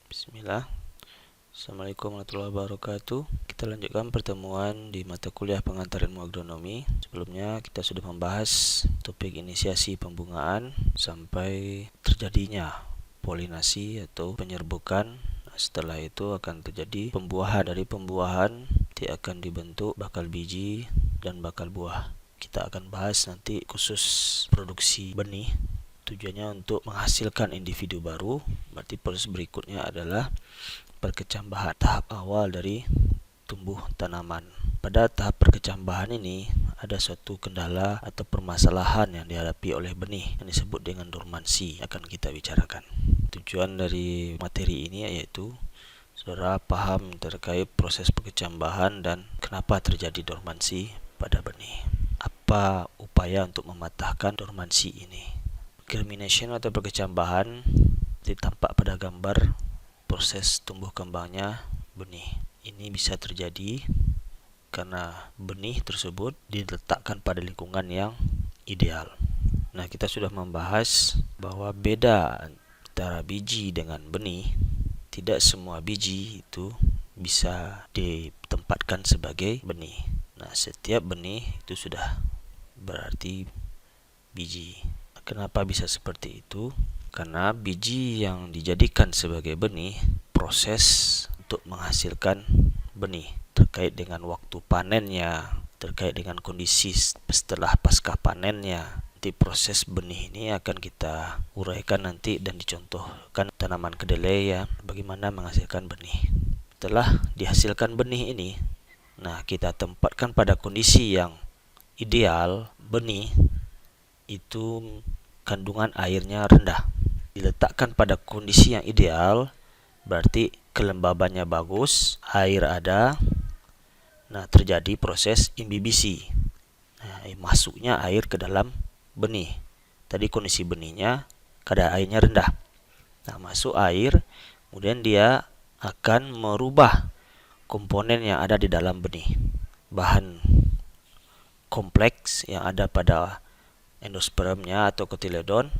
Bismillah. Assalamualaikum warahmatullahi wabarakatuh. Kita lanjutkan pertemuan di mata kuliah pengantar ilmu agronomi. Sebelumnya kita sudah membahas topik inisiasi pembungaan sampai terjadinya polinasi atau penyerbukan. Setelah itu akan terjadi pembuahan. Dari pembuahan nanti akan dibentuk bakal biji dan bakal buah. Kita akan bahas nanti khusus produksi benih. Tujuannya untuk menghasilkan individu baru. Berarti proses berikutnya adalah perkecambahan, tahap awal dari tumbuh tanaman. Pada tahap perkecambahan ini ada suatu kendala atau permasalahan yang dihadapi oleh benih yang disebut dengan dormansi, akan kita bicarakan. Tujuan dari materi ini yaitu saudara paham terkait proses perkecambahan dan kenapa terjadi dormansi pada benih. Apa upaya untuk mematahkan dormansi ini? Germination atau perkecambahan tampak pada gambar proses tumbuh kembangnya benih. Ini bisa terjadi karena benih tersebut diletakkan pada lingkungan yang ideal. Nah, kita sudah membahas bahwa beda antara biji dengan benih. Tidak semua biji itu bisa ditempatkan sebagai benih. Nah, setiap benih itu sudah berarti biji. Kenapa bisa seperti itu? Karena biji yang dijadikan sebagai benih, proses untuk menghasilkan benih terkait dengan waktu panennya, terkait dengan kondisi setelah pasca panennya. Nanti proses benih ini akan kita uraikan nanti dan dicontohkan tanaman kedelai ya, bagaimana menghasilkan benih. Setelah dihasilkan benih ini, nah kita tempatkan pada kondisi yang ideal. Benih itu kandungan airnya rendah. Diletakkan pada kondisi yang ideal berarti kelembabannya bagus, air ada. Nah, terjadi proses imbibisi. Nah, masuknya air ke dalam benih. Tadi kondisi benihnya kadar airnya rendah. Nah, masuk air, kemudian dia akan merubah komponen yang ada di dalam benih. Bahan kompleks yang ada pada endospermnya atau kotiledon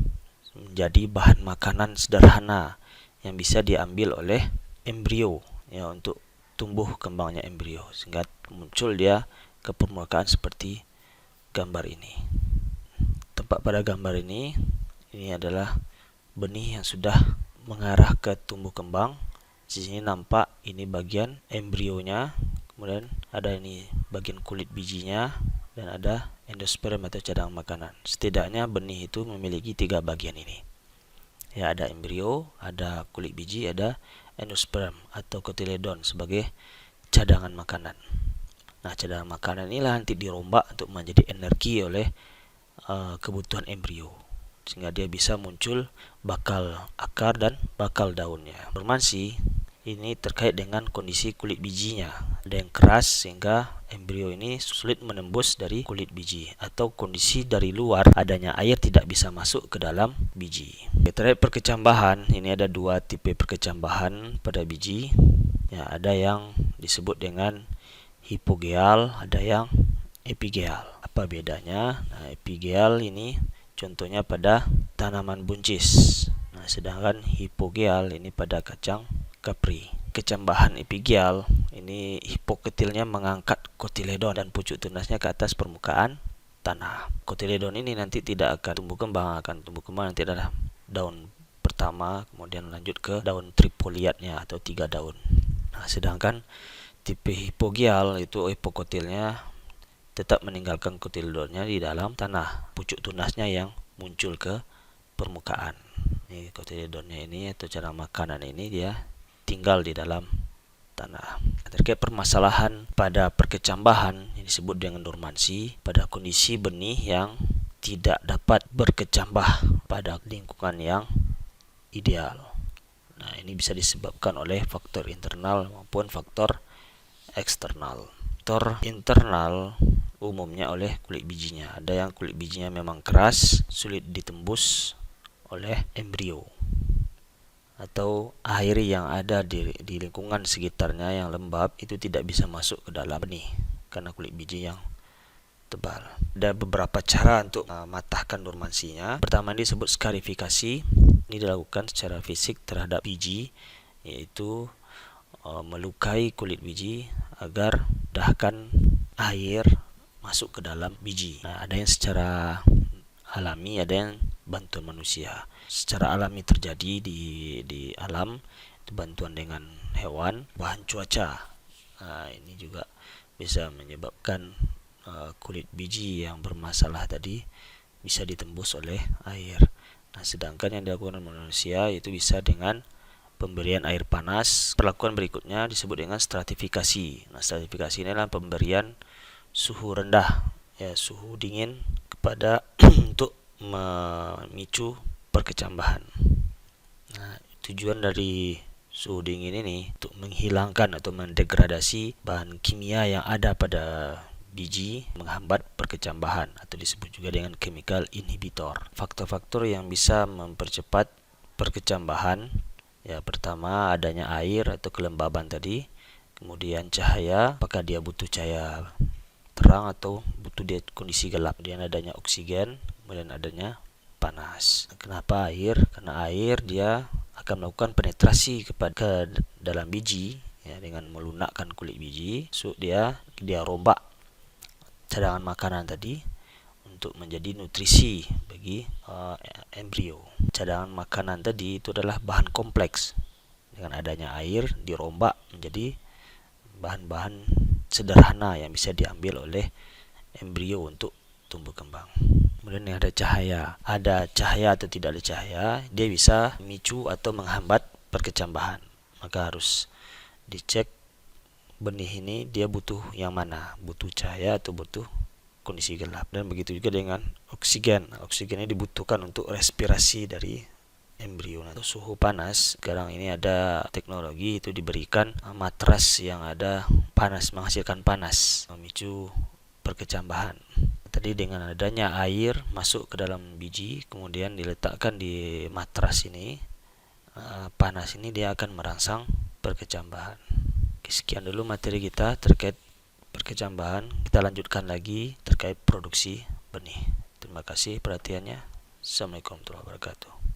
menjadi bahan makanan sederhana yang bisa diambil oleh embrio ya untuk tumbuh kembangnya embrio, sehingga muncul dia ke permukaan seperti gambar ini. Tempat pada gambar ini adalah benih yang sudah mengarah ke tumbuh kembang. Di sini nampak ini bagian embrionya, kemudian ada ini bagian kulit bijinya, dan ada endosperm atau cadangan makanan. Setidaknya benih itu memiliki 3 bagian ini. Ya, ada embrio, ada kulit biji, ada endosperm atau kotiledon sebagai cadangan makanan. Nah, cadangan makanan inilah nanti dirombak untuk menjadi energi oleh kebutuhan embrio, sehingga dia bisa muncul bakal akar dan bakal daunnya. Dormansi ini terkait dengan kondisi kulit bijinya. Ada yang keras sehingga embrio ini sulit menembus dari kulit biji, atau kondisi dari luar adanya air tidak bisa masuk ke dalam biji. Terkait perkecambahan, ini ada 2 tipe perkecambahan pada biji. Ya, ada yang disebut dengan hipogeal, ada yang epigeal. Apa bedanya? Nah, epigeal ini contohnya pada tanaman buncis. Nah, sedangkan hipogeal ini pada kacang kapri. Kecambahan epigeal ini hipoketilnya mengangkat kotiledon dan pucuk tunasnya ke atas permukaan tanah. Kotiledon ini nanti tidak akan tumbuh kembang, nanti adalah daun pertama, kemudian lanjut ke daun trifoliatnya atau 3 daun. Nah, sedangkan tipe hipogeal itu hipokotilnya tetap meninggalkan kotiledonnya di dalam tanah, pucuk tunasnya yang muncul ke permukaan. Ini kotiledonnya ini atau cara makanan ini dia tinggal di dalam tanah. Terkait permasalahan pada perkecambahan yang disebut dengan dormansi pada kondisi benih yang tidak dapat berkecambah pada lingkungan yang ideal. Nah, ini bisa disebabkan oleh faktor internal maupun faktor eksternal. Faktor internal umumnya oleh kulit bijinya. Ada yang kulit bijinya memang keras, sulit ditembus oleh embrio, atau air yang ada di lingkungan sekitarnya yang lembab itu tidak bisa masuk ke dalam benih karena kulit biji yang tebal. Ada beberapa cara untuk mematahkan dormansinya. Pertama disebut skarifikasi. Ini dilakukan secara fisik terhadap biji yaitu melukai kulit biji agar dahkan air masuk ke dalam biji. Nah, ada yang secara alami, ada yang bantuan manusia. Secara alami terjadi di alam, itu bantuan dengan hewan, bahan cuaca. Nah, ini juga bisa menyebabkan kulit biji yang bermasalah tadi bisa ditembus oleh air. Nah, sedangkan yang dilakukan manusia itu bisa dengan pemberian air panas. Perlakuan berikutnya disebut dengan stratifikasi. Nah, stratifikasi ini adalah pemberian suhu rendah, ya, suhu dingin kepada untuk memicu perkecambahan. Nah, tujuan dari suhu dingin ini untuk menghilangkan atau mendegradasi bahan kimia yang ada pada biji, menghambat perkecambahan atau disebut juga dengan chemical inhibitor. Faktor-faktor yang bisa mempercepat perkecambahan, ya, pertama adanya air atau kelembaban tadi, kemudian cahaya, apakah dia butuh cahaya terang atau butuh dia kondisi gelap, kemudian adanya oksigen, kemudian adanya panas. Kenapa air? Karena air dia akan melakukan penetrasi ke dalam biji, ya, dengan melunakkan kulit biji. So dia rombak cadangan makanan tadi untuk menjadi nutrisi bagi embrio. Cadangan makanan tadi itu adalah bahan kompleks. Dengan adanya air dirombak menjadi bahan-bahan sederhana yang bisa diambil oleh embrio untuk tumbuh kembang. Kemudian yang ada cahaya atau tidak ada cahaya, dia bisa memicu atau menghambat perkecambahan. Maka harus dicek benih ini dia butuh yang mana, butuh cahaya atau butuh kondisi gelap. Dan begitu juga dengan oksigen. Oksigen ini dibutuhkan untuk respirasi dari embrio. Nah, suhu panas, sekarang ini ada teknologi itu diberikan matras yang ada panas, menghasilkan panas, memicu perkecambahan. Tadi dengan adanya air masuk ke dalam biji, kemudian diletakkan di matras ini, panas ini dia akan merangsang perkecambahan. Sekian dulu materi kita terkait perkecambahan. Kita lanjutkan lagi terkait produksi benih. Terima kasih perhatiannya. Assalamualaikum warahmatullahi wabarakatuh.